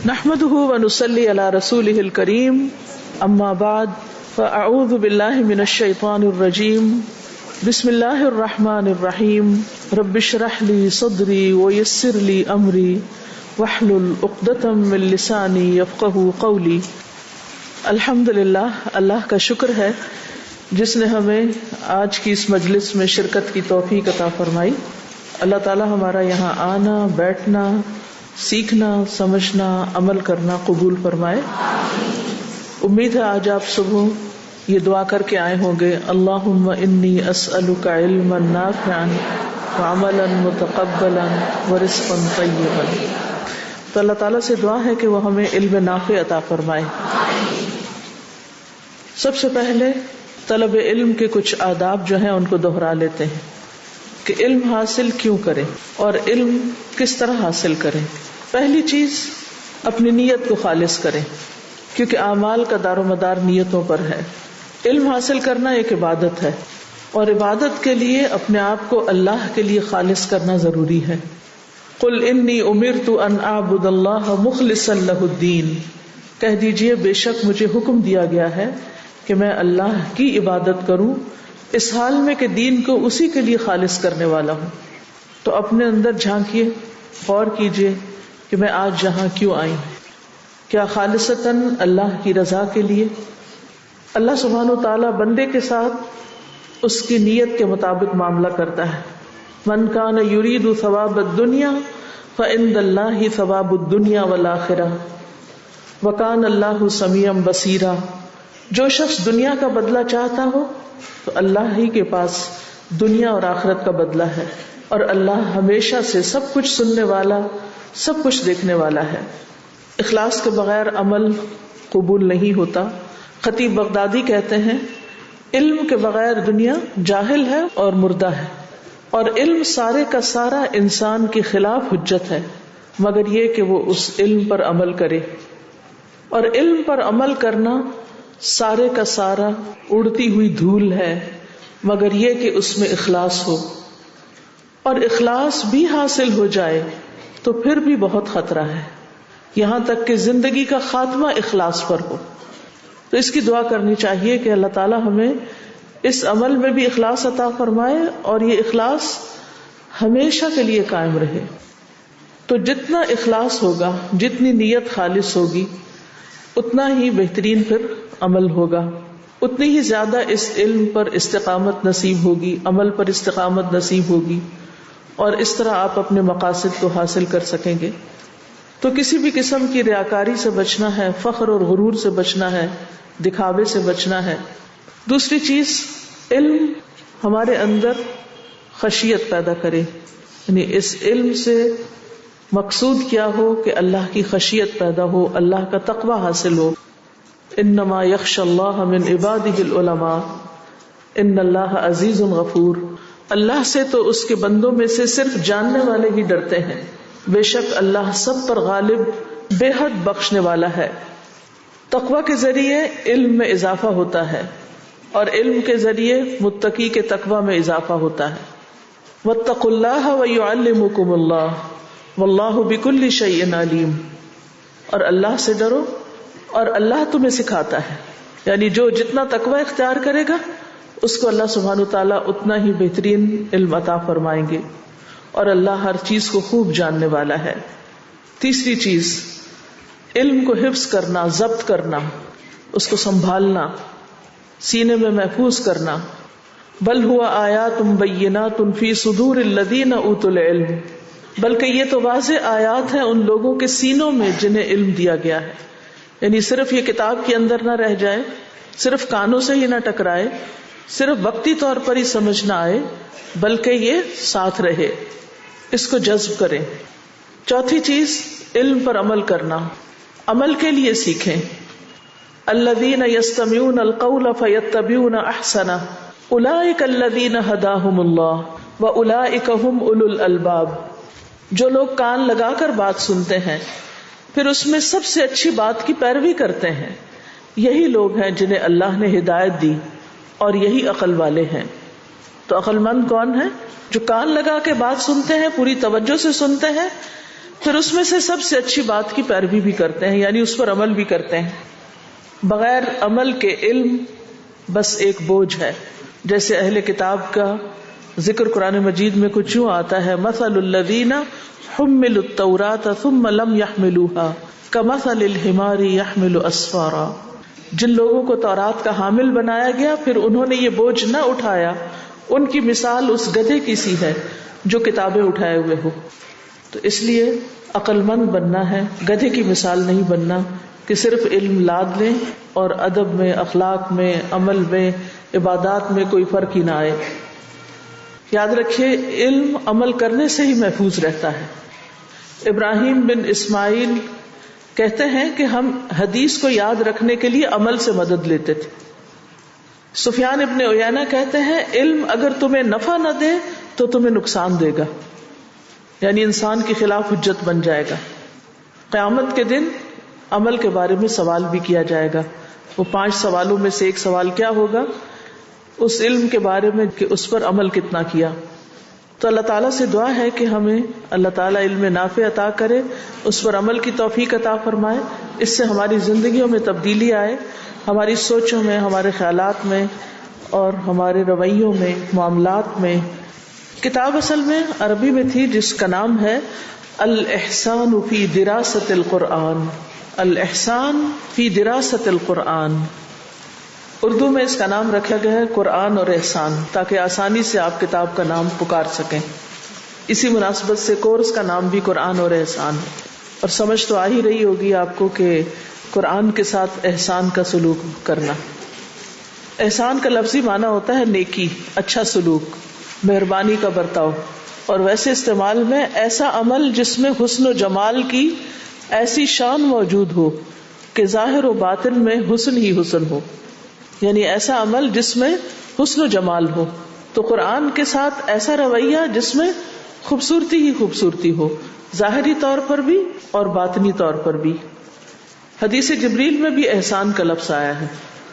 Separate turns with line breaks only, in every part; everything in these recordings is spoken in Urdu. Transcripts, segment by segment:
نحمده ونصلي على رسوله الكريم اما بعد فاعوذ بالله من الشيطان الرجيم بسم الله الرحمن الرحيم رب اشرح لي صدري ويسر لي امري واحلل عقدة من لساني يفقهوا قولي. الحمدللہ، اللہ کا شکر ہے جس نے ہمیں آج کی اس مجلس میں شرکت کی توفیق عطا فرمائی. اللہ تعالی ہمارا یہاں آنا، بیٹھنا، سیکھنا، سمجھنا، عمل کرنا قبول فرمائے. امید ہے آج آپ صبح یہ دعا کر کے آئے ہوں گے، اللہم انی اسألک علما نافعا وعملا متقبلا ورزقا طیبا. تو اللہ تعالیٰ سے دعا ہے کہ وہ ہمیں علم نافع عطا فرمائے. سب سے پہلے طلب علم کے کچھ آداب جو ہیں ان کو دہرا لیتے ہیں کہ علم حاصل کیوں کریں اور علم کس طرح حاصل کریں. پہلی چیز، اپنی نیت کو خالص کریں، کیونکہ اعمال کا دار و مدار نیتوں پر ہے. علم حاصل کرنا ایک عبادت ہے اور عبادت کے لیے اپنے آپ کو اللہ کے لیے خالص کرنا ضروری ہے. قل انی امرت ان اعبد اللہ مخلصا لہ الدین، کہہ دیجئے بے شک مجھے حکم دیا گیا ہے کہ میں اللہ کی عبادت کروں اس حال میں کہ دین کو اسی کے لیے خالص کرنے والا ہوں. تو اپنے اندر جھانکیے، غور کیجئے کہ میں آج یہاں کیوں آئی ہوں. کیا خالصتاً اللہ کی رضا کے لیے؟ اللہ سبحانہ و تعالیٰ بندے کے ساتھ اس کی نیت کے مطابق معاملہ کرتا ہے. من کان یرید ثواب الدنیا فعند اللہ ثواب الدنیا والآخرہ وکان اللہ سمیعا بصیرا. جو شخص دنیا کا بدلہ چاہتا ہو تو اللہ ہی کے پاس دنیا اور آخرت کا بدلہ ہے، اور اللہ ہمیشہ سے سب کچھ سننے والا، سب کچھ دیکھنے والا ہے. اخلاص کے بغیر عمل قبول نہیں ہوتا. خطیب بغدادی کہتے ہیں، علم کے بغیر دنیا جاہل ہے اور مردہ ہے، اور علم سارے کا سارا انسان کے خلاف حجت ہے مگر یہ کہ وہ اس علم پر عمل کرے. اور علم پر عمل کرنا سارے کا سارا اڑتی ہوئی دھول ہے مگر یہ کہ اس میں اخلاص ہو. اور اخلاص بھی حاصل ہو جائے تو پھر بھی بہت خطرہ ہے، یہاں تک کہ زندگی کا خاتمہ اخلاص پر ہو. تو اس کی دعا کرنی چاہیے کہ اللہ تعالی ہمیں اس عمل میں بھی اخلاص عطا فرمائے اور یہ اخلاص ہمیشہ کے لیے قائم رہے. تو جتنا اخلاص ہوگا، جتنی نیت خالص ہوگی، اتنا ہی بہترین پھر عمل ہوگا، اتنی ہی زیادہ اس علم پر استقامت نصیب ہوگی، عمل پر استقامت نصیب ہوگی، اور اس طرح آپ اپنے مقاصد کو حاصل کر سکیں گے. تو کسی بھی قسم کی ریاکاری سے بچنا ہے، فخر اور غرور سے بچنا ہے، دکھاوے سے بچنا ہے. دوسری چیز، علم ہمارے اندر خشیت پیدا کرے، یعنی اس علم سے مقصود کیا ہو کہ اللہ کی خشیت پیدا ہو، اللہ کا تقوی حاصل ہو. انما یخشی اللہ من عبادہ العلماء ان اللہ عزیز غفور. اللہ سے تو اس کے بندوں میں سے صرف جاننے والے ہی ڈرتے ہیں، بے شک اللہ سب پر غالب، بے حد بخشنے والا ہے. تقوی کے ذریعے علم میں اضافہ ہوتا ہے اور علم کے ذریعے متقی کے تقوی میں اضافہ ہوتا ہے. واتقوا اللہ ویعلمکم اللہ واللہ بکل شیء علیم. اور اللہ سے ڈرو اور اللہ تمہیں سکھاتا ہے. یعنی جو جتنا تقوی اختیار کرے گا اس کو اللہ سبحانہ وتعالیٰ اتنا ہی بہترین علم عطا فرمائیں گے، اور اللہ ہر چیز کو خوب جاننے والا ہے. تیسری چیز، علم کو حفظ کرنا، ضبط کرنا، اس کو سنبھالنا، سینے میں محفوظ کرنا. بل ہوا آیات بینات فی صدور الذین اوتوا العلم، بلکہ یہ تو واضح آیات ہیں ان لوگوں کے سینوں میں جنہیں علم دیا گیا ہے. یعنی صرف یہ کتاب کے اندر نہ رہ جائے، صرف کانوں سے ہی نہ ٹکرائے، صرف وقتی طور پر ہی سمجھ نہ آئے، بلکہ یہ ساتھ رہے، اس کو جذب کریں. چوتھی چیز، علم پر عمل کرنا، عمل کے لیے سیکھیں. الذین یستمعون القول فیتبعون احسنہ اولئک الذین ہداہم اللہ واولئک ھم اولو الالباب. جو لوگ کان لگا کر بات سنتے ہیں پھر اس میں سب سے اچھی بات کی پیروی کرتے ہیں، یہی لوگ ہیں جنہیں اللہ نے ہدایت دی اور یہی عقل والے ہیں. تو عقل مند کون ہے؟ جو کان لگا کے بات سنتے ہیں، پوری توجہ سے سنتے ہیں، پھر اس میں سے سب سے اچھی بات کی پیروی بھی کرتے ہیں، یعنی اس پر عمل بھی کرتے ہیں۔ بغیر عمل کے علم بس ایک بوجھ ہے، جیسے اہل کتاب کا ذکر قرآن مجید میں کچھ یوں آتا ہے، مثل الذین حملوا التوراۃ ثم لم يحملوها کمثل الحمار يحمل اسفارا۔ جن لوگوں کو تورات کا حامل بنایا گیا پھر انہوں نے یہ بوجھ نہ اٹھایا، ان کی مثال اس گدھے کی سی ہے جو کتابیں اٹھائے ہوئے ہو۔ تو اس لیے عقل مند بننا ہے، گدھے کی مثال نہیں بننا کہ صرف علم لاد لیں اور ادب میں، اخلاق میں، عمل میں، عبادات میں کوئی فرق ہی نہ آئے۔ یاد رکھیے علم عمل کرنے سے ہی محفوظ رہتا ہے۔ ابراہیم بن اسماعیل کہتے ہیں کہ ہم حدیث کو یاد رکھنے کے لیے عمل سے مدد لیتے تھے۔ سفیان ابن عیینہ کہتے ہیں علم اگر تمہیں نفع نہ دے تو تمہیں نقصان دے گا، یعنی انسان کے خلاف حجت بن جائے گا۔ قیامت کے دن عمل کے بارے میں سوال بھی کیا جائے گا۔ وہ 5 سوالوں میں سے ایک سوال کیا ہوگا؟ اس علم کے بارے میں کہ اس پر عمل کتنا کیا۔ تو اللہ تعالیٰ سے دعا ہے کہ ہمیں اللہ تعالیٰ علم نافع عطا کرے، اس پر عمل کی توفیق عطا فرمائے، اس سے ہماری زندگیوں میں تبدیلی آئے، ہماری سوچوں میں، ہمارے خیالات میں اور ہمارے رویوں میں، معاملات میں۔ کتاب اصل میں عربی میں تھی جس کا نام ہے الاحسان فی دراست القرآن، الاحسان فی دراست القرآن۔ اردو میں اس کا نام رکھا گیا ہے قرآن اور احسان، تاکہ آسانی سے آپ کتاب کا نام پکار سکیں۔ اسی مناسبت سے کورس کا نام بھی قرآن اور احسان ہے۔ اور سمجھ تو آ ہی رہی ہوگی آپ کو کہ قرآن کے ساتھ احسان کا سلوک کرنا۔ احسان کا لفظی معنی ہوتا ہے نیکی، اچھا سلوک، مہربانی کا برتاؤ، اور ویسے استعمال میں ایسا عمل جس میں حسن و جمال کی ایسی شان موجود ہو کہ ظاہر و باطن میں حسن ہی حسن ہو، یعنی ایسا عمل جس میں حسن و جمال ہو۔ تو قرآن کے ساتھ ایسا رویہ جس میں خوبصورتی ہی خوبصورتی ہو، ظاہری طور پر بھی اور باطنی طور پر بھی۔ حدیث جبریل میں بھی احسان کا لفظ آیا ہے،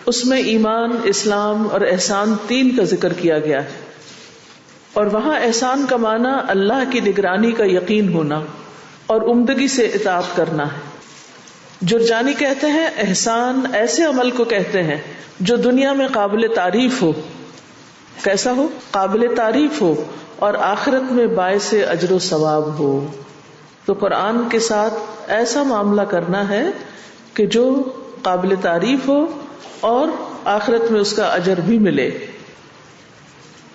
اس میں ایمان، اسلام اور احسان 3 کا ذکر کیا گیا ہے، اور وہاں احسان کا معنی اللہ کی نگرانی کا یقین ہونا اور عمدگی سے اطاعت کرنا ہے۔ جرجانی کہتے ہیں احسان ایسے عمل کو کہتے ہیں جو دنیا میں قابل تعریف ہو۔ کیسا ہو؟ قابل تعریف ہو اور آخرت میں باعث اجر و ثواب ہو۔ تو قرآن کے ساتھ ایسا معاملہ کرنا ہے کہ جو قابل تعریف ہو اور آخرت میں اس کا اجر بھی ملے۔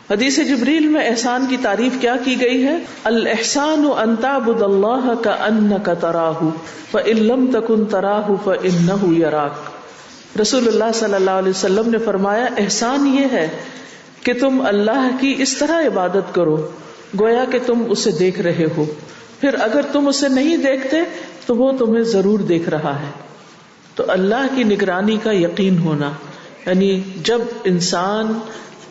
حدیث جبریل میں احسان کی تعریف کیا کی گئی ہے؟ الاحسان ان تعبد اللہ کأنک تراہ فإن لم تکن تراہ فإنہ یراک۔ رسول اللہ صلی اللہ علیہ وسلم نے فرمایا احسان یہ ہے کہ تم اللہ کی اس طرح عبادت کرو گویا کہ تم اسے دیکھ رہے ہو، پھر اگر تم اسے نہیں دیکھتے تو وہ تمہیں ضرور دیکھ رہا ہے۔ تو اللہ کی نگرانی کا یقین ہونا، یعنی جب انسان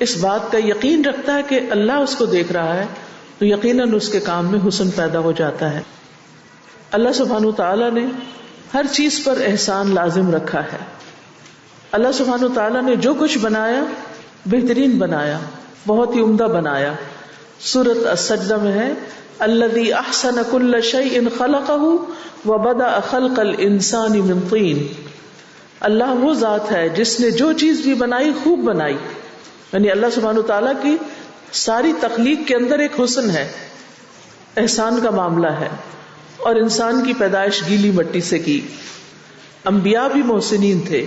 اس بات کا یقین رکھتا ہے کہ اللہ اس کو دیکھ رہا ہے تو یقیناً اس کے کام میں حسن پیدا ہو جاتا ہے۔ اللہ سبحانہ وتعالیٰ نے ہر چیز پر احسان لازم رکھا ہے۔ اللہ سبحانہ وتعالیٰ نے جو کچھ بنایا بہترین بنایا، بہت ہی عمدہ بنایا۔ سورۃ السجدہ میں ہے الذی احسن کل شیء خلقہ وبدأ خلق الانسان من طین۔ اللہ وہ ذات ہے جس نے جو چیز بھی بنائی خوب بنائی، یعنی اللہ سبحانہ وتعالیٰ کی ساری تخلیق کے اندر ایک حسن ہے، احسان کا معاملہ ہے، اور انسان کی پیدائش گیلی مٹی سے کی۔ انبیاء بھی محسنین تھے۔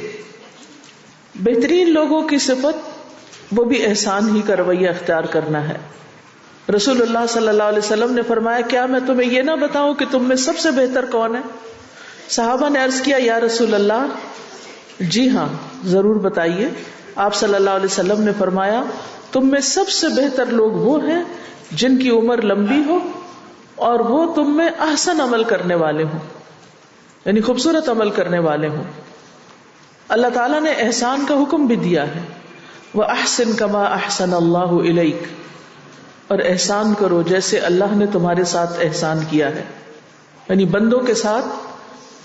بہترین لوگوں کی صفت وہ بھی احسان ہی کا رویہ اختیار کرنا ہے۔ رسول اللہ صلی اللہ علیہ وسلم نے فرمایا کیا میں تمہیں یہ نہ بتاؤں کہ تم میں سب سے بہتر کون ہے؟ صحابہ نے عرض کیا یا رسول اللہ جی ہاں ضرور بتائیے۔ آپ صلی اللہ علیہ وسلم نے فرمایا تم میں سب سے بہتر لوگ وہ ہیں جن کی عمر لمبی ہو اور وہ تم میں احسن عمل کرنے والے ہوں، یعنی خوبصورت عمل کرنے والے ہوں۔ اللہ تعالیٰ نے احسان کا حکم بھی دیا ہے، وَأَحْسِن كَمَا أَحْسَنَ اللَّهُ إِلَيْكَ، اور احسان کرو جیسے اللہ نے تمہارے ساتھ احسان کیا ہے، یعنی بندوں کے ساتھ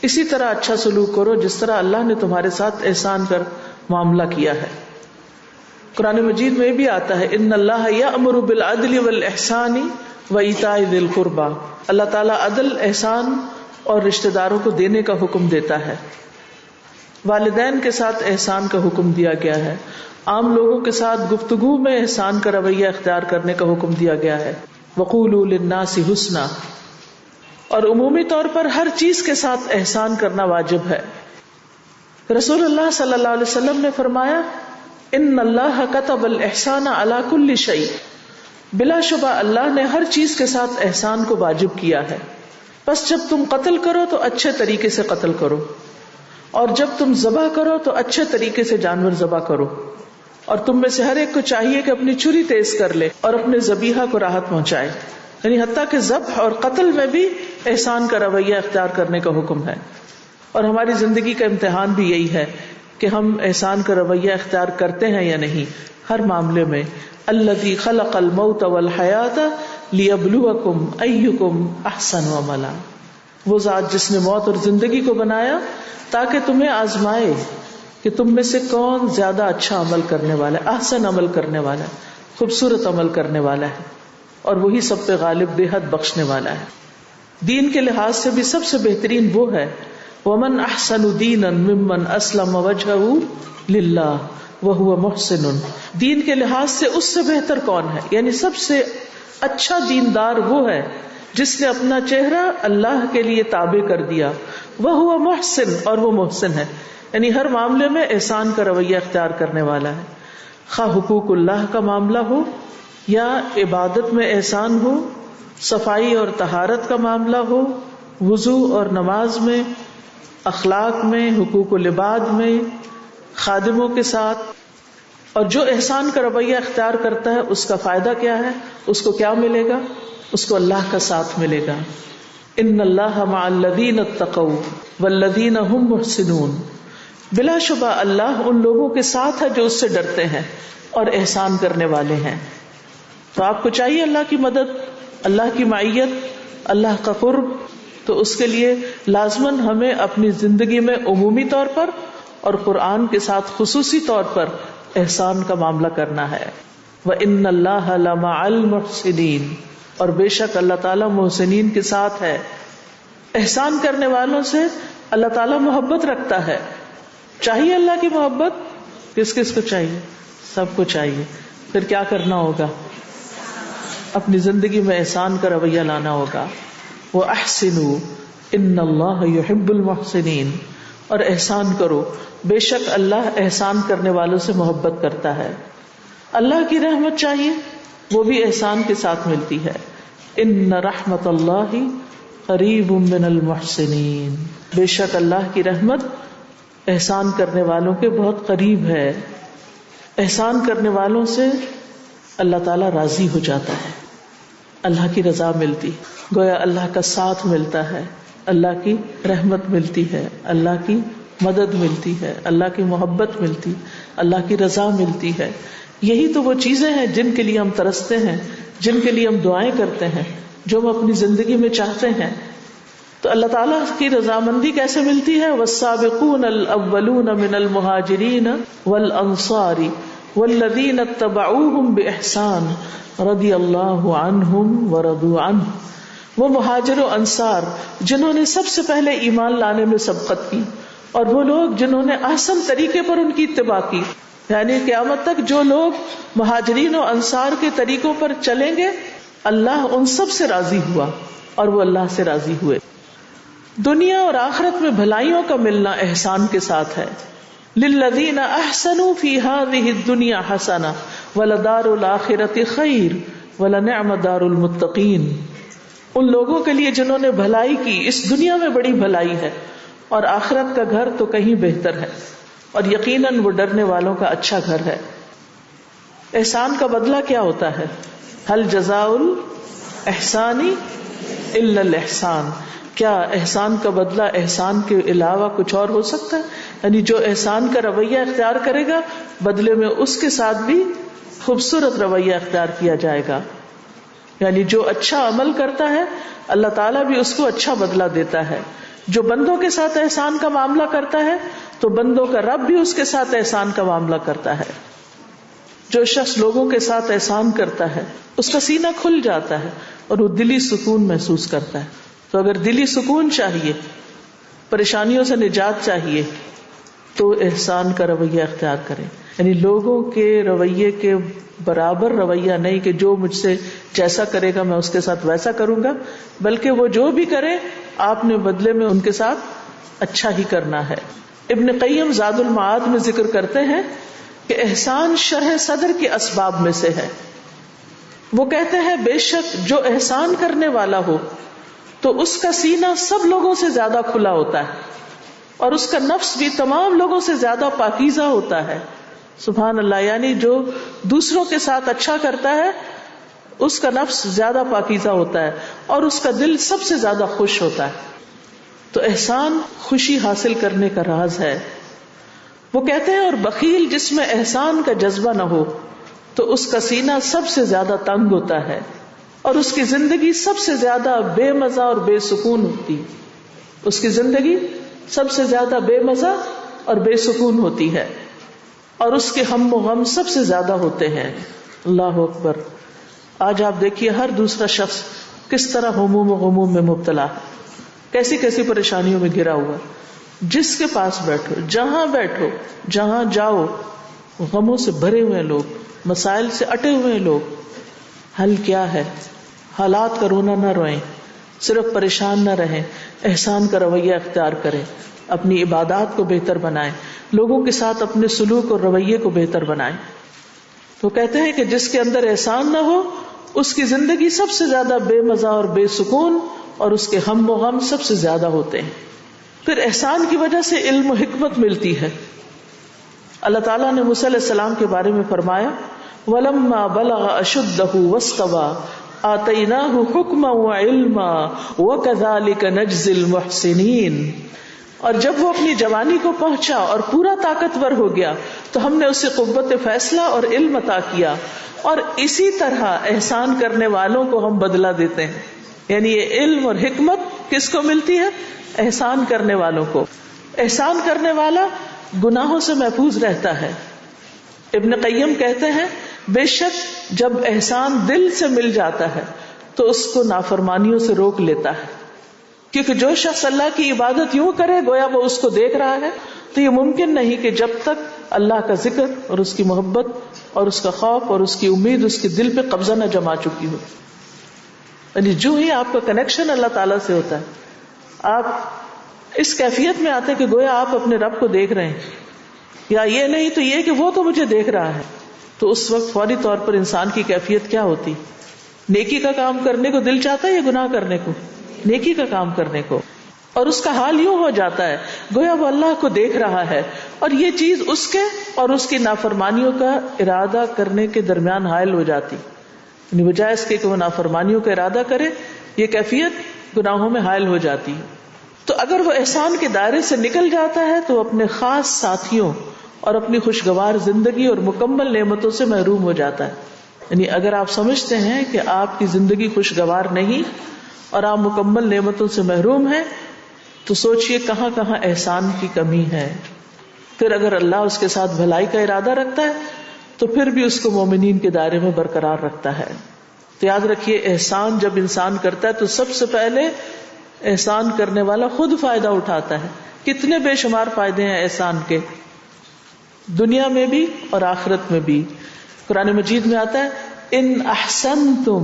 اسی طرح اچھا سلوک کرو جس طرح اللہ نے تمہارے ساتھ احسان کر معاملہ کیا ہے۔ قرآن مجید میں بھی آتا ہے ان اللہ یأمر بالعدل والإحسان وَإِيتَاءِ ذِي الْقُرْبَى، اللہ تعالیٰ عدل، احسان اور رشتہ داروں کو دینے کا حکم دیتا ہے. والدین کے ساتھ احسان کا حکم دیا گیا ہے. عام لوگوں کے ساتھ گفتگو میں احسان کا رویہ اختیار کرنے کا حکم دیا گیا ہے. وَقُولُوا لِلنَّاسِ حُسْنًا، اور عمومی طور پر ہر چیز کے ساتھ احسان کرنا واجب ہے. رسول اللہ صلی اللہ علیہ وسلم نے فرمایا ان اللہ کتب الاحسان علی کل شیء، بلا شبہ اللہ نے ہر چیز کے ساتھ احسان کو واجب کیا ہے. بس جب تم قتل کرو تو اچھے طریقے سے قتل کرو، اور جب تم ذبح کرو تو اچھے طریقے سے جانور ذبح کرو، اور تم میں سے ہر ایک کو چاہیے کہ اپنی چھری تیز کر لے اور اپنے ذبیحہ کو راحت پہنچائے. یعنی حتیٰ کہ ذبح اور قتل میں بھی احسان کا رویہ اختیار کرنے کا حکم ہے. اور ہماری زندگی کا امتحان بھی یہی ہے کہ ہم احسان کا رویہ اختیار کرتے ہیں یا نہیں. ہر معاملے میں الذی خلق الموت والحیات لیبلوکم ایکم احسن عملا، وہ ذات جس نے موت اور زندگی کو بنایا تاکہ تمہیں آزمائے کہ تم میں سے کون زیادہ اچھا عمل کرنے والا ہے، احسن عمل کرنے والا ہے، خوبصورت عمل کرنے والا ہے، اور وہی سب پہ غالب، بے حد بخشنے والا ہے. دین کے لحاظ سے بھی سب سے بہترین وہ ہے وَمَنْ أَحْسَنُ دِينًا مِمَّنْ أَسْلَمَ وَجْهَهُ لِلَّهِ وَهُوَ مُحْسِنٌ. دین کے لحاظ سے اس سے بہتر کون ہے؟ یعنی سب سے اچھا دیندار وہ ہے جس نے اپنا چہرہ اللہ کے لیے تابع کر دیا. وَهُوَ مُحْسِن، اور وہ محسن ہے. یعنی ہر معاملے میں احسان کا رویہ اختیار کرنے والا ہے. خواہ حقوق اللہ کا معاملہ ہو یا عبادت میں احسان ہو، صفائی اور طہارت کا معاملہ ہو، وضو اور نماز میں، اخلاق میں، حقوق العباد میں، خادموں کے ساتھ. اور جو احسان کا رویہ اختیار کرتا ہے اس کا فائدہ کیا ہے؟ اس کو کیا ملے گا؟ اس کو اللہ کا ساتھ ملے گا. ان اللہ مع الذین اتقوا والذین هم محسنون، بلا شبہ اللہ ان لوگوں کے ساتھ ہے جو اس سے ڈرتے ہیں اور احسان کرنے والے ہیں. تو آپ کو چاہیے اللہ کی مدد، اللہ کی معیت، اللہ کا قرب. تو اس کے لیے لازماً ہمیں اپنی زندگی میں عمومی طور پر اور قرآن کے ساتھ خصوصی طور پر احسان کا معاملہ کرنا ہے. وَإِنَّ اللَّهَ لَمَعَ الْمُحْسِنِينَ، اور بے شک اللہ تعالیٰ محسنین کے ساتھ ہے. احسان کرنے والوں سے اللہ تعالیٰ محبت رکھتا ہے. چاہیے اللہ کی محبت؟ کس کس کو چاہیے؟ سب کو چاہیے. پھر کیا کرنا ہوگا؟ اپنی زندگی میں احسان کا رویہ لانا ہوگا. وَأَحْسِنُوا إِنَّ اللَّهَ يُحِبُّ الْمُحْسِنِينَ، اور احسان کرو، بے شک اللہ احسان کرنے والوں سے محبت کرتا ہے. اللہ کی رحمت چاہیے، وہ بھی احسان کے ساتھ ملتی ہے. إِنَّ رَحْمَتَ اللَّهِ قَرِيبٌ مِّنَ الْمُحْسِنِينَ، بے شک اللہ کی رحمت احسان کرنے والوں کے بہت قریب ہے. احسان کرنے والوں سے اللہ تعالیٰ راضی ہو جاتا ہے، اللہ کی رضا ملتی، گویا اللہ کا ساتھ ملتا ہے، اللہ کی رحمت ملتی ہے، اللہ کی مدد ملتی ہے، اللہ کی محبت ملتی، اللہ کی رضا ملتی ہے. یہی تو وہ چیزیں ہیں جن کے لیے ہم ترستے ہیں، جن کے لیے ہم دعائیں کرتے ہیں، جو ہم اپنی زندگی میں چاہتے ہیں. تو اللہ تعالیٰ کی رضامندی کیسے ملتی ہے؟ وَالسَّابِقُونَ الْأَوَّلُونَ مِنَ الْمُهَاجِرِينَ وَالْأَنصَارِ وَالَّذِينَ اتَّبَعُوهُمْ بِإِحْسَانٍ رَضِيَ اللَّهُ عَنْهُمْ وَرَضُوا عَنْهُ. وہ مہاجر و انصار جنہوں نے سب سے پہلے ایمان لانے میں سبقت کی، اور وہ لوگ جنہوں نے احسن طریقے پر ان کی اتباع کی. یعنی قیامت تک جو لوگ مہاجرین و انصار کے طریقوں پر چلیں گے، اللہ ان سب سے راضی ہوا اور وہ اللہ سے راضی ہوئے. دنیا اور آخرت میں بھلائیوں کا ملنا احسان کے ساتھ ہے. للذین احسنوا فی هذه الدنیا حسنہ ولدار الآخرۃ خیر ولنعم دار المتقین. ان لوگوں کے لیے جنہوں نے بھلائی کی، اس دنیا میں بڑی بھلائی ہے، اور آخرت کا گھر تو کہیں بہتر ہے، اور یقیناً وہ ڈرنے والوں کا اچھا گھر ہے. احسان کا بدلہ کیا ہوتا ہے؟ هل جزاء الاحسان الا الاحسان. کیا احسان کا بدلہ احسان کے علاوہ کچھ اور ہو سکتا ہے؟ یعنی جو احسان کا رویہ اختیار کرے گا، بدلے میں اس کے ساتھ بھی خوبصورت رویہ اختیار کیا جائے گا. یعنی جو اچھا عمل کرتا ہے اللہ تعالیٰ بھی اس کو اچھا بدلہ دیتا ہے. جو بندوں کے ساتھ احسان کا معاملہ کرتا ہے تو بندوں کا رب بھی اس کے ساتھ احسان کا معاملہ کرتا ہے. جو شخص لوگوں کے ساتھ احسان کرتا ہے اس کا سینہ کھل جاتا ہے اور وہ دلی سکون محسوس کرتا ہے. تو اگر دلی سکون چاہیے، پریشانیوں سے نجات چاہیے، تو احسان کا رویہ اختیار کریں. یعنی لوگوں کے رویے کے برابر رویہ نہیں کہ جو مجھ سے جیسا کرے گا میں اس کے ساتھ ویسا کروں گا، بلکہ وہ جو بھی کرے آپ نے بدلے میں ان کے ساتھ اچھا ہی کرنا ہے. ابن قیم زاد المعاد میں ذکر کرتے ہیں کہ احسان شرح صدر کے اسباب میں سے ہے. وہ کہتے ہیں بے شک جو احسان کرنے والا ہو تو اس کا سینہ سب لوگوں سے زیادہ کھلا ہوتا ہے اور اس کا نفس بھی تمام لوگوں سے زیادہ پاکیزہ ہوتا ہے. سبحان اللہ. یعنی جو دوسروں کے ساتھ اچھا کرتا ہے اس کا نفس زیادہ پاکیزہ ہوتا ہے اور اس کا دل سب سے زیادہ خوش ہوتا ہے. تو احسان خوشی حاصل کرنے کا راز ہے. وہ کہتے ہیں اور بخیل جس میں احسان کا جذبہ نہ ہو تو اس کا سینہ سب سے زیادہ تنگ ہوتا ہے اور اس کی زندگی سب سے زیادہ بے مزہ اور بے سکون ہوتی. اس کی زندگی سب سے زیادہ بے مزہ اور بے سکون ہوتی ہے اور اس کے ہم و غم سب سے زیادہ ہوتے ہیں. اللہ اکبر. آج آپ دیکھیے ہر دوسرا شخص کس طرح ہموم و غموم میں مبتلا ہے، کیسی کیسی پریشانیوں میں گھرا ہوا. جس کے پاس بیٹھو، جہاں بیٹھو، جہاں جاؤ، غموں سے بھرے ہوئے لوگ، مسائل سے اٹے ہوئے لوگ. حل کیا ہے؟ حالات کا رونا نہ روئیں، صرف پریشان نہ رہیں، احسان کا رویہ اختیار کریں، اپنی عبادات کو بہتر بنائیں، لوگوں کے ساتھ اپنے سلوک اور رویے کو بہتر بنائیں. تو کہتے ہیں کہ جس کے اندر احسان نہ ہو اس کی زندگی سب سے زیادہ بے مزہ اور بے سکون اور اس کے ہم و غم سب سے زیادہ ہوتے ہیں. پھر احسان کی وجہ سے علم و حکمت ملتی ہے. اللہ تعالیٰ نے موسیٰ علیہ السلام کے بارے میں فرمایا وَلَمَّا بَلَغَ أَشُدَّهُ وَاسْتَوَىٰ آتَيْنَاهُ حُكْمًا وَعِلْمًا وَكَذَلِكَ نَجْزِي الْمُحْسِنِينَ. اور جب وہ اپنی جوانی کو پہنچا اور پورا طاقتور ہو گیا تو ہم نے اسے قوت فیصلہ اور علم عطا کیا اور اسی طرح احسان کرنے والوں کو ہم بدلہ دیتے ہیں. یعنی یہ علم اور حکمت کس کو ملتی ہے؟ احسان کرنے والوں کو. احسان کرنے والا گناہوں سے محفوظ رہتا ہے. ابن قیم کہتے ہیں بے شک جب احسان دل سے مل جاتا ہے تو اس کو نافرمانیوں سے روک لیتا ہے. کیونکہ جو شخص اللہ کی عبادت یوں کرے گویا وہ اس کو دیکھ رہا ہے، تو یہ ممکن نہیں کہ جب تک اللہ کا ذکر اور اس کی محبت اور اس کا خوف اور اس کی امید اس کے دل پہ قبضہ نہ جما چکی ہو. یعنی جو ہی آپ کا کنیکشن اللہ تعالیٰ سے ہوتا ہے آپ اس کیفیت میں آتے کہ گویا آپ اپنے رب کو دیکھ رہے ہیں، یا یہ نہیں تو یہ کہ وہ تو مجھے دیکھ رہا ہے. تو اس وقت فوری طور پر انسان کی کیفیت کیا ہوتی؟ نیکی کا کام کرنے کو دل چاہتا ہے یا گناہ کرنے کو؟ نیکی کا کام کرنے کو. اور اس کا حال یوں ہو جاتا ہے گویا وہ اللہ کو دیکھ رہا ہے اور یہ چیز اس کے اور اس کی نافرمانیوں کا ارادہ کرنے کے درمیان حائل ہو جاتی. یعنی بجائے اس کے کہ وہ نافرمانیوں کا ارادہ کرے، یہ کیفیت گناہوں میں حائل ہو جاتی. تو اگر وہ احسان کے دائرے سے نکل جاتا ہے تو وہ اپنے خاص ساتھیوں اور اپنی خوشگوار زندگی اور مکمل نعمتوں سے محروم ہو جاتا ہے. یعنی اگر آپ سمجھتے ہیں کہ آپ کی زندگی خوشگوار نہیں اور آپ مکمل نعمتوں سے محروم ہیں تو سوچئے کہاں کہاں احسان کی کمی ہے. پھر اگر اللہ اس کے ساتھ بھلائی کا ارادہ رکھتا ہے تو پھر بھی اس کو مومنین کے دائرے میں برقرار رکھتا ہے. تو یاد رکھیے احسان جب انسان کرتا ہے تو سب سے پہلے احسان کرنے والا خود فائدہ اٹھاتا ہے. کتنے بے شمار فائدے ہیں احسان کے، دنیا میں بھی اور آخرت میں بھی. قرآن مجید میں آتا ہے ان احسنتم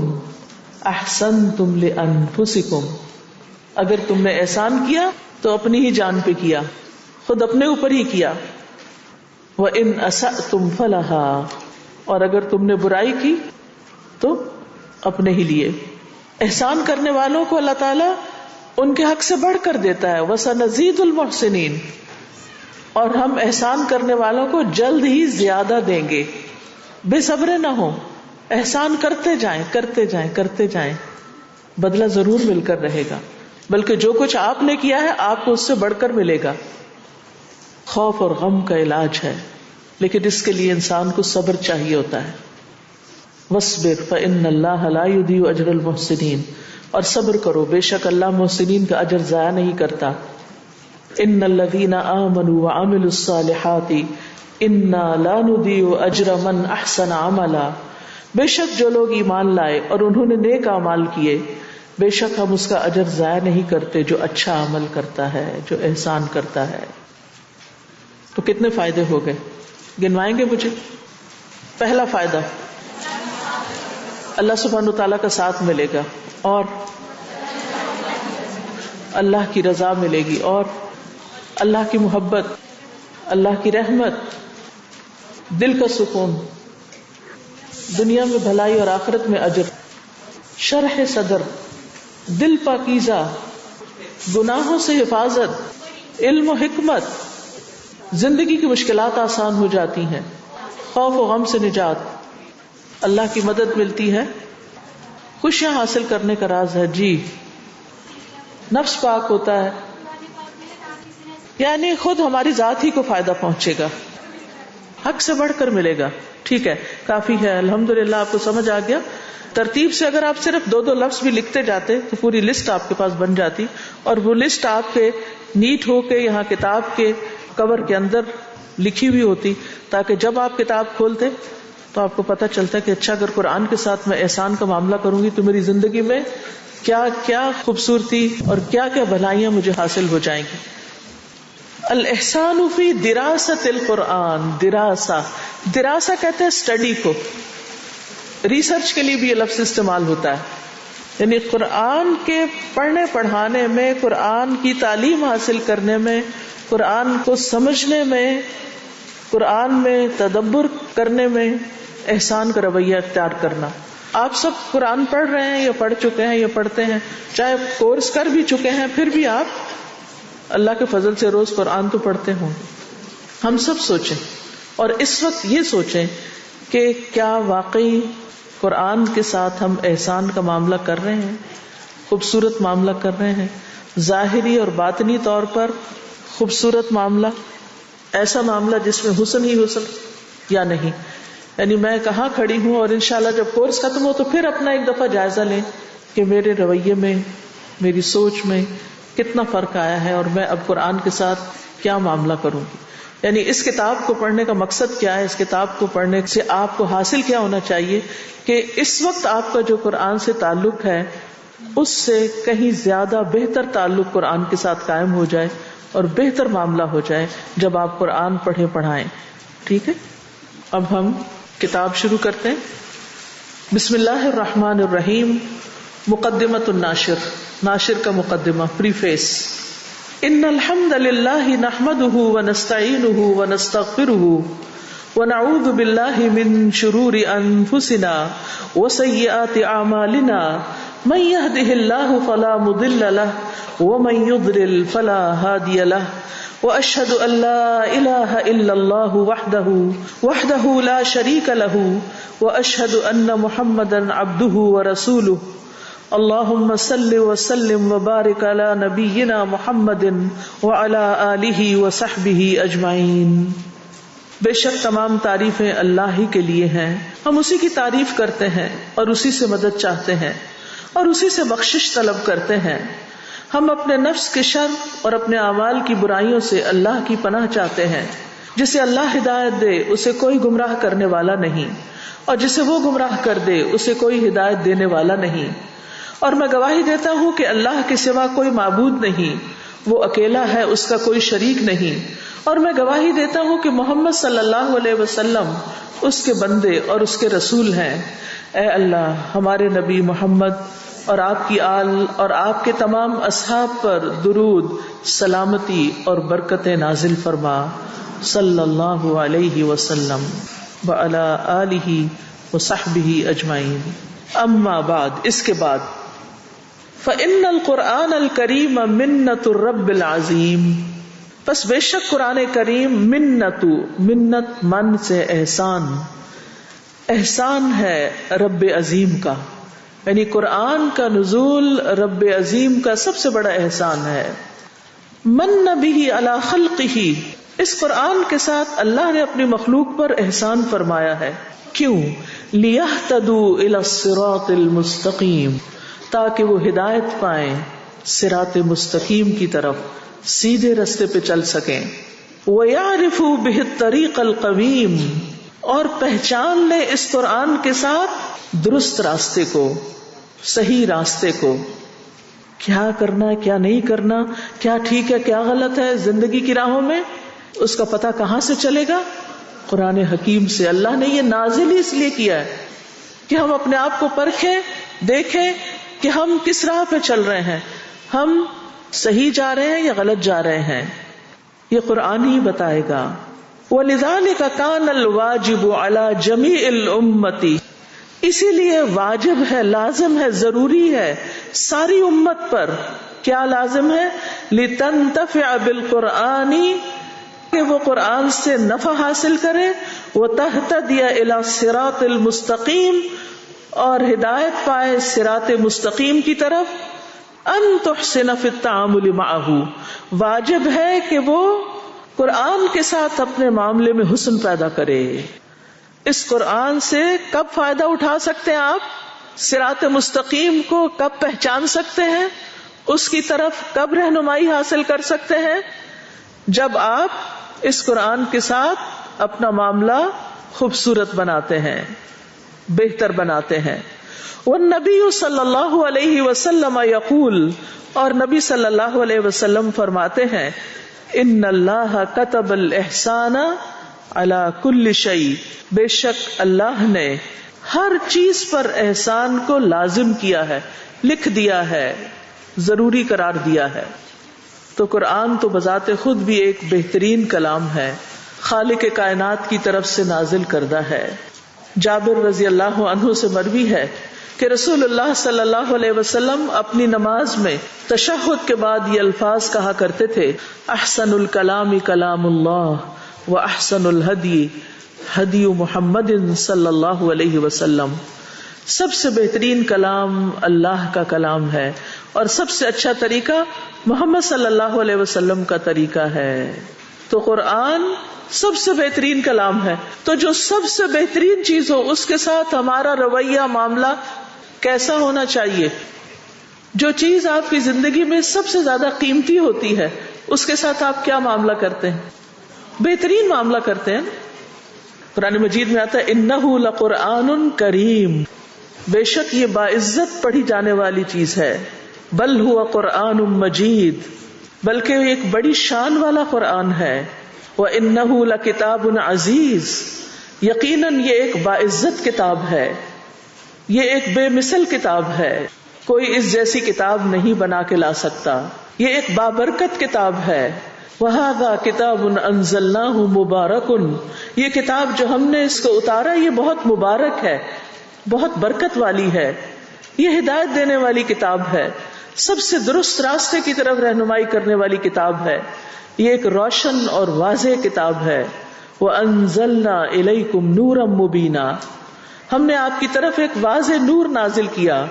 احسنتم لانفسکم، اگر تم نے احسان کیا تو اپنی ہی جان پہ کیا، خود اپنے اوپر ہی کیا. وَإِنْ أَسَأْتُمْ فَلَهَا، اور اگر تم نے برائی کی تو اپنے ہی لیے. احسان کرنے والوں کو اللہ تعالیٰ ان کے حق سے بڑھ کر دیتا ہے. وَسَنَزِيدُ الْمُحْسِنِينَ، اور ہم احسان کرنے والوں کو جلد ہی زیادہ دیں گے. بے صبرے نہ ہو، احسان کرتے جائیں کرتے جائیں کرتے جائیں، بدلہ ضرور مل کر رہے گا، بلکہ جو کچھ آپ نے کیا ہے آپ کو اس سے بڑھ کر ملے گا. خوف اور غم کا علاج ہے، لیکن اس کے لیے انسان کو صبر چاہیے ہوتا ہے. وَاصْبِرْ فَإِنَّ اللَّهَ لَا يُضِيعُ أَجْرَ الْمُحْسِنِينَ، اور صبر کرو، بے شک اللہ محسنین کا اجر ضائع نہیں کرتا. إِنَّ الَّذِينَ آمَنُوا وَعَمِلُوا الصَّالِحَاتِ انا لا نضيع اجر من احسن عملا، بے شک جو لوگ ایمان لائے اور انہوں نے نیک اعمال کیے، بے شک ہم اس کا اجر ضائع نہیں کرتے جو اچھا عمل کرتا ہے، جو احسان کرتا ہے۔ تو کتنے فائدے ہو گئے، گنوائیں گے مجھے؟ پہلا فائدہ، اللہ سبحانہ تعالیٰ کا ساتھ ملے گا، اور اللہ کی رضا ملے گی، اور اللہ کی محبت، اللہ کی رحمت، دل کا سکون، دنیا میں بھلائی اور آخرت میں اجر، شرح صدر، دل پاکیزہ، گناہوں سے حفاظت، علم و حکمت، زندگی کی مشکلات آسان ہو جاتی ہیں، خوف و غم سے نجات، اللہ کی مدد ملتی ہے، خوشیاں حاصل کرنے کا راز ہے۔ جی، نفس پاک ہوتا ہے، یعنی خود ہماری ذات ہی کو فائدہ پہنچے گا، حق سے بڑھ کر ملے گا۔ ٹھیک ہے، کافی ہے، الحمدللہ آپ کو سمجھ آ گیا۔ ترتیب سے اگر آپ صرف 2 لفظ بھی لکھتے جاتے تو پوری لسٹ آپ کے پاس بن جاتی، اور وہ لسٹ آپ کے نیٹ ہو کے یہاں کتاب کے کور کے اندر لکھی ہوئی ہوتی، تاکہ جب آپ کتاب کھولتے تو آپ کو پتہ چلتا کہ اچھا، اگر قرآن کے ساتھ میں احسان کا معاملہ کروں گی تو میری زندگی میں کیا کیا خوبصورتی اور کیا کیا بھلائیاں مجھے حاصل ہو جائیں گی۔ الاحسان فی دراست القرآن، دراسہ کہتے ہیں اسٹڈی کو، ریسرچ کے لیے بھی یہ لفظ استعمال ہوتا ہے، یعنی قرآن کے پڑھنے پڑھانے میں، قرآن کی تعلیم حاصل کرنے میں، قرآن کو سمجھنے میں، قرآن میں تدبر کرنے میں احسان کا رویہ اختیار کرنا۔ آپ سب قرآن پڑھ رہے ہیں یا پڑھ چکے ہیں یا پڑھتے ہیں، چاہے کورس کر بھی چکے ہیں، پھر بھی آپ اللہ کے فضل سے روز قرآن تو پڑھتے ہوں۔ ہم سب سوچیں، اور اس وقت یہ سوچیں کہ کیا واقعی قرآن کے ساتھ ہم احسان کا معاملہ کر رہے ہیں، خوبصورت معاملہ کر رہے ہیں، ظاہری اور باطنی طور پر خوبصورت معاملہ، ایسا معاملہ جس میں حسن ہی حسن، یا نہیں؟ یعنی میں کہاں کھڑی ہوں، اور انشاءاللہ جب کورس ختم ہو تو پھر اپنا ایک دفعہ جائزہ لیں کہ میرے رویے میں، میری سوچ میں کتنا فرق آیا ہے، اور میں اب قرآن کے ساتھ کیا معاملہ کروں گی۔ یعنی اس کتاب کو پڑھنے کا مقصد کیا ہے، اس کتاب کو پڑھنے سے آپ کو حاصل کیا ہونا چاہیے کہ اس وقت آپ کا جو قرآن سے تعلق ہے اس سے کہیں زیادہ بہتر تعلق قرآن کے ساتھ قائم ہو جائے اور بہتر معاملہ ہو جائے جب آپ قرآن پڑھیں پڑھائیں۔ ٹھیک ہے، اب ہم کتاب شروع کرتے ہیں۔ بسم اللہ الرحمن الرحیم۔ مقدمۃ الناشر، ناشر کا مقدمہ، پریفیس۔ ان الحمد للہ نحمده ونستعینه ونستغفره ونعوذ باللہ من شرور انفسنا وسیئات اعمالنا، من يهده الله فلا مضل له ومن يضلل فلا هادي له، واشهد ان لا اله الا الله وحده لا شريك له، واشهد ان محمدا عبده ورسوله۔ اللهم صل وسلم وبارك على نبينا محمد وعلى آله وصحبه اجمعین۔ بے شک تمام تعریفیں اللہ ہی کے لیے ہیں، ہم اسی کی تعریف کرتے ہیں اور اسی سے مدد چاہتے ہیں اور اسی سے بخشش طلب کرتے ہیں۔ ہم اپنے نفس کے شر اور اپنے اعمال کی برائیوں سے اللہ کی پناہ چاہتے ہیں۔ جسے اللہ ہدایت دے اسے کوئی گمراہ کرنے والا نہیں، اور جسے وہ گمراہ کر دے اسے کوئی ہدایت دینے والا نہیں۔ اور میں گواہی دیتا ہوں کہ اللہ کے سوا کوئی معبود نہیں، وہ اکیلا ہے، اس کا کوئی شریک نہیں۔ اور میں گواہی دیتا ہوں کہ محمد صلی اللہ علیہ وسلم اس کے بندے اور اس کے رسول ہیں۔ اے اللہ، ہمارے نبی محمد اور آپ کی آل اور آپ کے تمام اصحاب پر درود، سلامتی اور برکتیں نازل فرما، صلی اللہ علیہ وسلم وعلی آلہ وصحبہ اجمعین۔ اما بعد، اس کے بعد، فإن القرآن الکریم منت الرب العظیم، پس بے شک قرآن کریم منت من سے احسان، احسان ہے رب عظیم کا، یعنی قرآن کا نزول رب عظیم کا سب سے بڑا احسان ہے۔ من بہ علی خلقہ، اس قرآن کے ساتھ اللہ نے اپنی مخلوق پر احسان فرمایا ہے۔ کیوں؟ لیہتدوا الی الصراط المستقیم، تاکہ وہ ہدایت پائیں صراط مستقیم کی طرف، سیدھے رستے پہ چل سکیں۔ وَيَعْرِفُوا بِهِ الطَّرِيقَ الْقَوِيمَ، اور پہچان لے اس قرآن کے ساتھ درست راستے کو، صحیح راستے کو، کیا کرنا ہے کیا نہیں کرنا، کیا ٹھیک ہے کیا غلط ہے زندگی کی راہوں میں، اس کا پتہ کہاں سے چلے گا؟ قرآن حکیم سے۔ اللہ نے یہ نازل ہی اس لیے کیا ہے کہ ہم اپنے آپ کو پرکھیں، دیکھیں کہ ہم کس راہ پہ چل رہے ہیں، ہم صحیح جا رہے ہیں یا غلط جا رہے ہیں، یہ قرآن ہی بتائے گا۔ وَلِذَلِكَ كَانَ الْوَاجِبُ عَلَى جَمِيعِ الْأُمَّةِ، اسی لیے واجب ہے، لازم ہے، ضروری ہے ساری امت پر۔ کیا لازم ہے؟ لِتَنْتَفِعَ بِالْقُرْآنِ، کہ وہ قرآن سے نفع حاصل کرے، وَتَهْتَدِيَ إِلَى الصِّرَاطِ الْمُسْتَقِيمِ، اور ہدایت پائے صراط مستقیم کی طرف۔ ان تحسن فی التعامل معہ، واجب ہے کہ وہ قرآن کے ساتھ اپنے معاملے میں حسن پیدا کرے۔ اس قرآن سے کب فائدہ اٹھا سکتے ہیں آپ؟ صراط مستقیم کو کب پہچان سکتے ہیں؟ اس کی طرف کب رہنمائی حاصل کر سکتے ہیں؟ جب آپ اس قرآن کے ساتھ اپنا معاملہ خوبصورت بناتے ہیں، بہتر بناتے ہیں۔ والنبی صلی اللہ علیہ وسلم یقول، اور نبی صلی اللہ علیہ وسلم فرماتے ہیں، ان اللہ کتب الاحسان علی کل شیء، بے شک اللہ نے ہر چیز پر احسان کو لازم کیا ہے، لکھ دیا ہے، ضروری قرار دیا ہے۔ تو قرآن تو بذات خود بھی ایک بہترین کلام ہے، خالق کائنات کی طرف سے نازل کردہ ہے۔ جابر رضی اللہ عنہ سے مروی ہے کہ رسول اللہ صلی اللہ علیہ وسلم اپنی نماز میں تشہد کے بعد یہ الفاظ کہا کرتے تھے، احسن الکلام کلام اللہ و احسن الہدی ہدی محمد صلی اللہ علیہ وسلم، سب سے بہترین کلام اللہ کا کلام ہے اور سب سے اچھا طریقہ محمد صلی اللہ علیہ وسلم کا طریقہ ہے۔ تو قرآن سب سے بہترین کلام ہے، تو جو سب سے بہترین چیز ہو اس کے ساتھ ہمارا رویہ معاملہ کیسا ہونا چاہیے؟ جو چیز آپ کی زندگی میں سب سے زیادہ قیمتی ہوتی ہے اس کے ساتھ آپ کیا معاملہ کرتے ہیں؟ بہترین معاملہ کرتے ہیں۔ قرآن مجید میں آتا ہے انہ لقرآن کریم، بے شک یہ باعزت پڑھی جانے والی چیز ہے، بل ہوا قرآن مجید، بلکہ یہ ایک بڑی شان والا قرآن ہے، وَإِنَّهُ لَكِتَابٌ عَزِيزٌ، یقیناً یہ ایک باعزت کتاب ہے، یہ ایک بے مثل کتاب ہے، کوئی اس جیسی کتاب نہیں بنا کے لا سکتا، یہ ایک بابرکت کتاب ہے۔ وَهَذَا كِتَابٌ أَنزَلْنَاهُ مُبَارَكٌ، یہ کتاب جو ہم نے اس کو اتارا یہ بہت مبارک ہے، بہت برکت والی ہے، یہ ہدایت دینے والی کتاب ہے، سب سے درست راستے کی طرف رہنمائی کرنے والی کتاب ہے، یہ ایک روشن اور واضح کتاب ہے۔ وَأَنزَلْنَا إِلَيْكُمْ نُورًا مُبِينًا، ہم نے آپ کی طرف ایک واضح نور نازل کیا،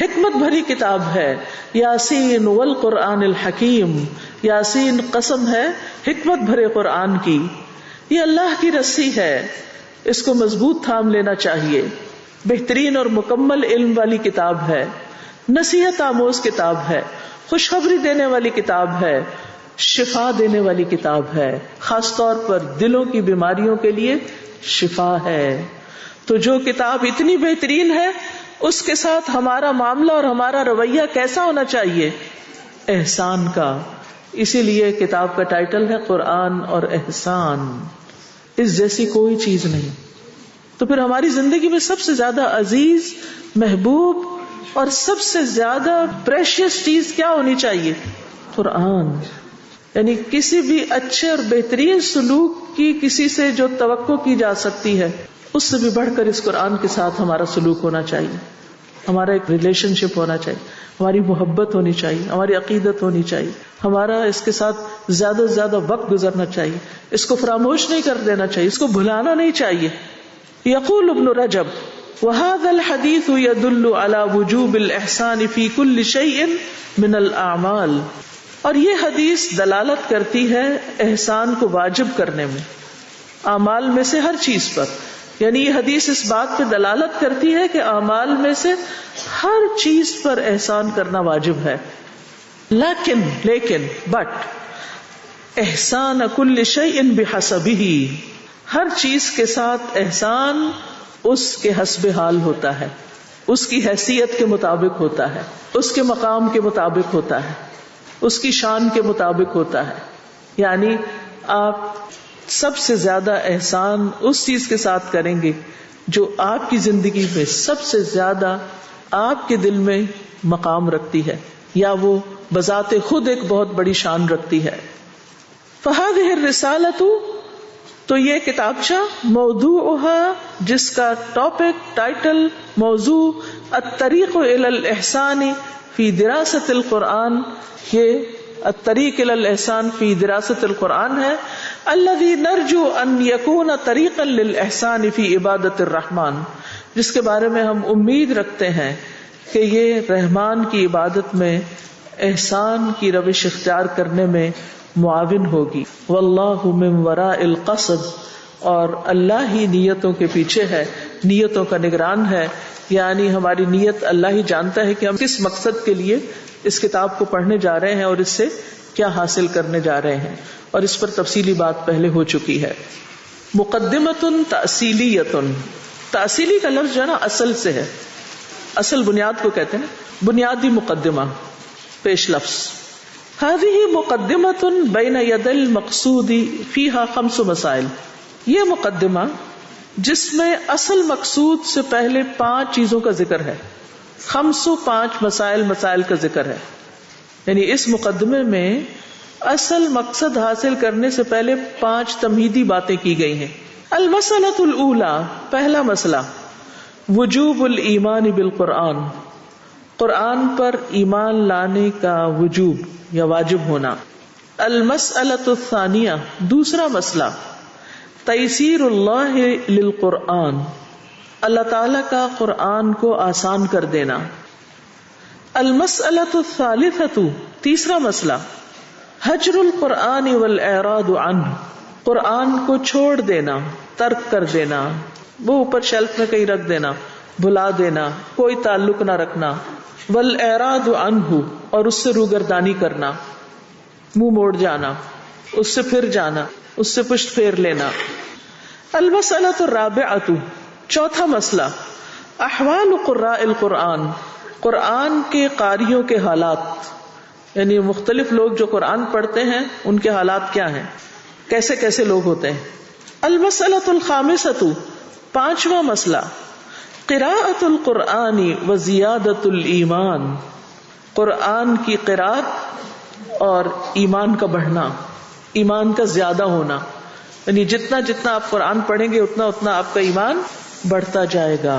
حکمت بھری کتاب ہے۔ یاسین والقرآن الحکیم، یاسین قسم ہے حکمت بھرے قرآن کی، یہ اللہ کی رسی ہے، اس کو مضبوط تھام لینا چاہیے۔ بہترین اور مکمل علم والی کتاب ہے، نصیحت آموز کتاب ہے، خوشخبری دینے والی کتاب ہے، شفا دینے والی کتاب ہے، خاص طور پر دلوں کی بیماریوں کے لیے شفا ہے۔ تو جو کتاب اتنی بہترین ہے اس کے ساتھ ہمارا معاملہ اور ہمارا رویہ کیسا ہونا چاہیے؟ احسان کا۔ اسی لیے کتاب کا ٹائٹل ہے قرآن اور احسان، اس جیسی کوئی چیز نہیں۔ تو پھر ہماری زندگی میں سب سے زیادہ عزیز، محبوب اور سب سے زیادہ پریشیس چیز کیا ہونی چاہیے؟ قرآن۔ یعنی کسی بھی اچھے اور بہترین سلوک کی کسی سے جو توقع کی جا سکتی ہے اس سے بھی بڑھ کر اس قرآن کے ساتھ ہمارا سلوک ہونا چاہیے، ہمارا ایک ریلیشن شپ ہونا چاہیے، ہماری محبت ہونی چاہیے، ہماری عقیدت ہونی چاہیے، ہمارا اس کے ساتھ زیادہ سے زیادہ وقت گزرنا چاہیے، اس کو فراموش نہیں کر دینا چاہیے، اس کو بھلانا نہیں چاہیے۔ یقول ابن رجب وهذا الحديث يدل على وجوب الإحسان في كل شيء من الأعمال، اور یہ حدیث دلالت کرتی ہے احسان کو واجب کرنے میں، اعمال میں سے ہر چیز پر، یعنی یہ حدیث اس بات پہ دلالت کرتی ہے کہ اعمال میں سے ہر چیز پر احسان کرنا واجب ہے۔ لیکن بٹ احسان کل شیء بحسبہ، ہر چیز کے ساتھ احسان اس کے حسب حال ہوتا ہے، اس کی حیثیت کے مطابق ہوتا ہے، اس کے مقام کے مطابق ہوتا ہے، اس کی شان کے مطابق ہوتا ہے. یعنی آپ سب سے زیادہ احسان اس چیز کے ساتھ کریں گے جو آپ کی زندگی میں سب سے زیادہ آپ کے دل میں مقام رکھتی ہے، یا وہ بذات خود ایک بہت بڑی شان رکھتی ہے. فَهَذِهِ الرِّسَالَةُ، تو یہ کتابچہ، موضوعها، جس کا ٹاپک، ٹائٹل، موضوع الطریق الی الاحسان فی دراست القرآن، یہ الطریق الی الاحسان فی دراست القرآن ہے. الذی نرجو ان یکون طریقا للاحسان فی عبادت الرحمن، جس کے بارے میں ہم امید رکھتے ہیں کہ یہ رحمان کی عبادت میں احسان کی روش اختیار کرنے میں معاون ہوگی. واللہ من وراء القصد، اور اللہ ہی نیتوں کے پیچھے ہے، نیتوں کا نگران ہے. یعنی ہماری نیت اللہ ہی جانتا ہے کہ ہم کس مقصد کے لیے اس کتاب کو پڑھنے جا رہے ہیں اور اس سے کیا حاصل کرنے جا رہے ہیں، اور اس پر تفصیلی بات پہلے ہو چکی ہے. مقدمۃ تأصیلیۃ، تأصیلی کا لفظ جو ہے نا اصل سے ہے، اصل بنیاد کو کہتے ہیں، بنیادی مقدمہ، پیش لفظ. هذه مقدمۃ بین ید المقصود فیہا 5 مسائل، یہ مقدمہ جس میں اصل مقصود سے پہلے 5 چیزوں کا ذکر ہے. 5 مسائل کا ذکر ہے. یعنی اس مقدمے میں اصل مقصد حاصل کرنے سے پہلے 5 تمہیدی باتیں کی گئی ہیں. المسئلۃ الاولی، پہلا مسئلہ، وجوب الایمان بالقرآن، قرآن پر ایمان لانے کا وجوب یا واجب ہونا. المسئلۃ الثانیہ، دوسرا مسئلہ، تیسیر اللہ للقرآن، اللہ تعالی کا قرآن کو آسان کر دینا. المسئلۃ الثالثۃ، تیسرا مسئلہ، حجر القرآن والاعراض عنہ، قرآن کو چھوڑ دینا، ترک کر دینا، وہ اوپر شیلف میں کہیں رکھ دینا، بھلا دینا، کوئی تعلق نہ رکھنا. والاعراض عنہ، اور اس سے روگردانی کرنا، منہ موڑ جانا، اس سے پھر جانا، اس سے پشت پھیر لینا. المسئلۃ الرابعۃ، چوتھا مسئلہ، احوال قراء القرآن، قرآن کے قاریوں کے حالات، یعنی مختلف لوگ جو قرآن پڑھتے ہیں ان کے حالات کیا ہیں، کیسے کیسے لوگ ہوتے ہیں. المسئلۃ الخامسۃ، پانچواں مسئلہ، قراءۃ القرآن وزیادۃ الایمان، قرآن کی قراءت اور ایمان کا بڑھنا، ایمان کا زیادہ ہونا. یعنی جتنا جتنا آپ قرآن پڑھیں گے اتنا اتنا آپ کا ایمان بڑھتا جائے گا.